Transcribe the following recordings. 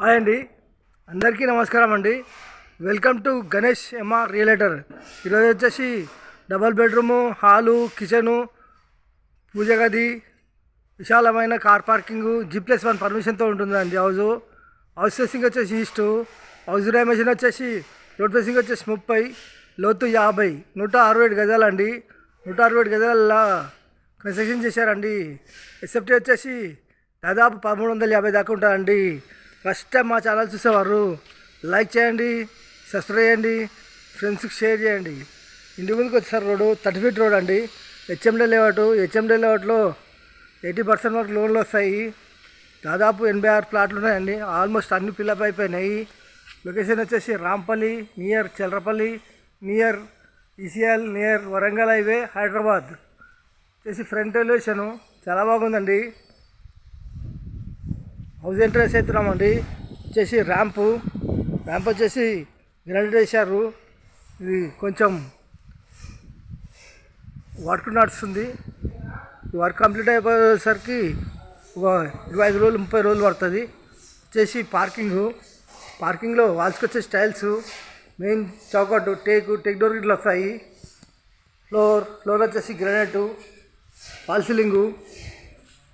Hi అండి, అందరికీ నమస్కారం అండి. Welcome to Ganesh M R realtor. ఈరోజు వచ్చేసి double bedroom, hall, kitchen, puja గది, విశాలమైన కార్ పార్కింగు, G+1 పర్మిషన్తో ఉంటుందండి. హౌస్ ఫేసింగ్ వచ్చేసి ఈస్టు, హౌస్ డైమెన్షన్ వచ్చేసి రోడ్ ఫేసింగ్ వచ్చేసి 30, లోతు 50, 167 గజాలండి. 167 గజాల కన్స్ట్రక్షన్ చేశారండి. ఎస్ఎఫ్టీ వచ్చేసి దాదాపు 1350 దాకా ఉంటుందండి. ఫస్ట్ టైం మా ఛానల్ చూసేవారు లైక్ చేయండి, సబ్స్క్రైబ్ చేయండి, ఫ్రెండ్స్కి షేర్ చేయండి. ఇంటి ముందుకు వచ్చేసారు రోడ్డు 30 ఫీట్ రోడ్ అండి. హెచ్ఎండే లేఅవుట్లో 80% వరకు లోన్లు వస్తాయి. దాదాపు 86 ప్లాట్లు ఉన్నాయండి. ఆల్మోస్ట్ అన్ని ఫిల్అప్ అయిపోయినాయి. లొకేషన్ వచ్చేసి Rampalli, near Cherlapalli, near ECL, near Warangal highway, Hyderabad. వచ్చేసి ఫ్రంట్ ఎలివేషను చాలా బాగుందండి. హౌస్ ఎంట్రెన్స్ అవుతున్నామండి. వచ్చేసి ర్యాంప్ వచ్చేసి గ్రానైట్ వేశారు. ఇది కొంచెం వర్క్ నడుస్తుంది. ఈ వర్క్ కంప్లీట్ అయిపోయేసరికి ఒక 25 రోజులు 30 రోజులు పడుతుంది. వచ్చేసి పార్కింగ్లో వాల్స్కి వచ్చే స్టైల్స్, మెయిన్ చౌకట్టు టేక్ డోర్ ఇట్లా వస్తాయి. ఫ్లోర్ వచ్చేసి గ్రానైట్, ఫాల్ సీలింగు,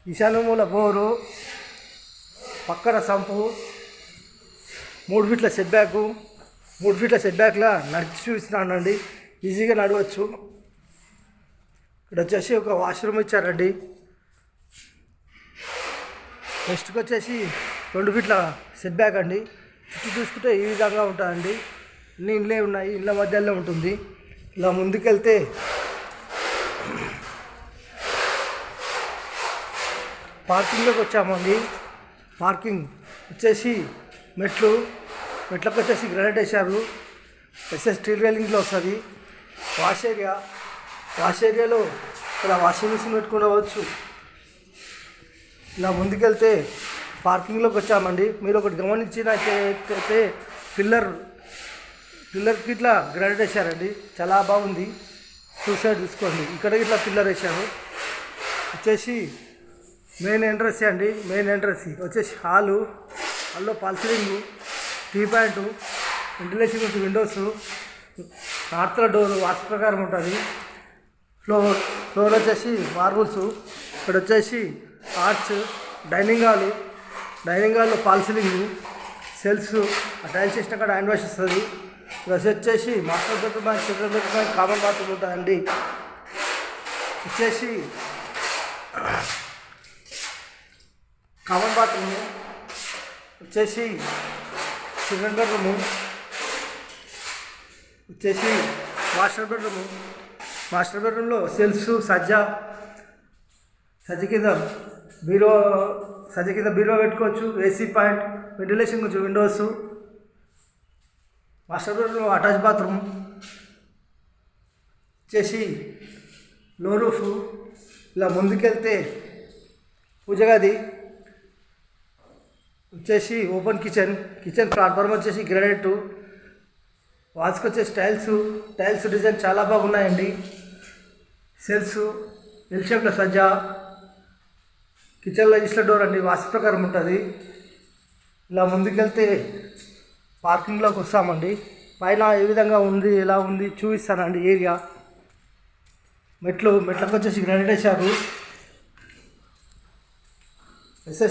ఈశాన్య మూల బోరు, పక్కన సంపు, 3 ఫీట్ల సెట్ బ్యాక్. 3 ఫీట్ల సెట్ బ్యాక్లా నడిచి చూపిస్తున్నానండి. ఈజీగా నడవచ్చు. ఇక్కడ వచ్చేసి ఒక వాష్రూమ్ ఇచ్చారండి. నెక్స్ట్కి వచ్చేసి 2 ఫీట్ల సెట్ బ్యాక్ అండి. చుట్టూ చూసుకుంటే ఈ విధంగా ఉంటుందండి. అన్ని ఇళ్ళే ఉన్నాయి, ఇళ్ళ మధ్యలో ఉంటుంది. ఇలా ముందుకెళ్తే పార్కింగ్లోకి వచ్చామండి. పార్కింగ్ వచ్చేసి మెట్లకు వచ్చేసి గ్రానైట్ వేశారు. స్టీల్ రైలింగ్లో వస్తుంది. వాష్ ఏరియాలో ఇక్కడ వాషింగ్ మిషన్ పెట్టుకోవచ్చు. ఇలా ముందుకెళ్తే పార్కింగ్లోకి వచ్చామండి. మీరు ఒకటి గమనించినట్లయితే పిల్లర్కి ఇట్లా గ్రానైట్ వేశారండి. చాలా బాగుంది. సైడ్ చూసుకోండి, ఇక్కడ ఇట్లా పిల్లర్ వేశారు. వచ్చేసి మెయిన్ ఎంట్రన్స్ అండి. మెయిన్ ఎంట్రన్స్ వచ్చేసి హాల్లో fall ceiling, T point, ventilation వచ్చి విండోస్, నార్త్లో డోరు వాస్తు ప్రకారం ఉంటుంది. ఫ్లోర్ వచ్చేసి మార్బుల్స్. ఇక్కడ వచ్చేసి ఆర్చ్, డైనింగ్ హాల్లో ఫాల్ సీలింగు, సెల్ఫ్స్, ఆ టైల్స్ వేసిన కాడ హ్యాండ్ వాష్ వస్తుంది. ప్లస్ వచ్చేసి master bedroom and children bedroom and common bathroom ఉంటుందండి. వచ్చేసి కామన్ బాత్రూము, వచ్చేసి చిల్డ్రన్ బెడ్రూము, వచ్చేసి మాస్టర్ బెడ్రూమ్లో సెల్ఫ్స్, సజ్జ కింద బీరో పెట్టుకోవచ్చు. ఏసీ పాయింట్, వెంటిలేషన్ కొంచెం విండోస్. మాస్టర్ బెడ్రూమ్లో అటాచ్ బాత్రూమ్. వచ్చేసి లో రూఫ్. ఇలా ముందుకెళ్తే పూజ గది, వచ్చేసి ఓపెన్ కిచెన్ ప్లాట్ఫామ్ వచ్చేసి గ్రానైట్. వాల్స్కి వచ్చేసి టైల్స్ డిజైన్ చాలా బాగున్నాయండి. సెల్స్ ఎల్ షేప్లో సజ్జా. కిచెన్లో ఈస్టర్ డోర్ అండి, వాస్తు ప్రకారం ఉంటుంది. ఇలా ముందుకెళ్తే పార్కింగ్లోకి వస్తామండి. పైన ఏ విధంగా ఉంది, ఎలా ఉంది చూపిస్తానండి. ఏరియా మెట్లకు వచ్చేసి గ్రానైట్ వేశారు.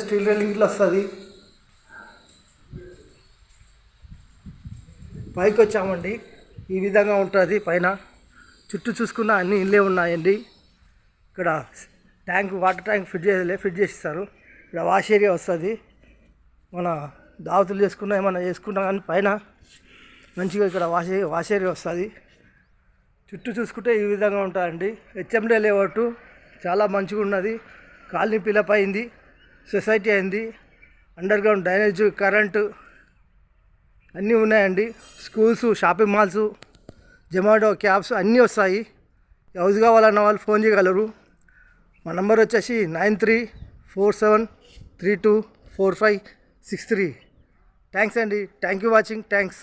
స్టీల్ రైలింగ్లో వస్తుంది. పైకి వచ్చామండి. ఈ విధంగా ఉంటుంది. పైన చుట్టూ చూసుకున్న అన్ని ఇళ్ళే ఉన్నాయండి. ఇక్కడ వాటర్ ట్యాంక్ ఫిట్ చేసిస్తారు. ఇక్కడ వాష్ ఏరియా వస్తుంది. మన దావతులు చేసుకున్నా ఏమన్నా చేసుకున్నా కానీ పైన మంచిగా ఇక్కడ వాష్ ఏరియా వస్తుంది. చుట్టూ చూసుకుంటే ఈ విధంగా ఉంటుందండి. హెచ్ఎండే లేఅవుట్ చాలా మంచిగా ఉన్నది. కాలనీ పిలప్ అయింది, సొసైటీ అయింది. అండర్ గ్రౌండ్ డ్రైనేజ్, కరెంటు అన్నీ ఉన్నాయండి. Schools, shopping malls, Zomato, cabs అన్నీ వస్తాయి. హౌస్ కావాలన్న వాళ్ళు ఫోన్ చేయగలరు. మా నంబర్ వచ్చేసి 9347324563. థ్యాంక్స్ అండి. Thank you watching. థ్యాంక్స్.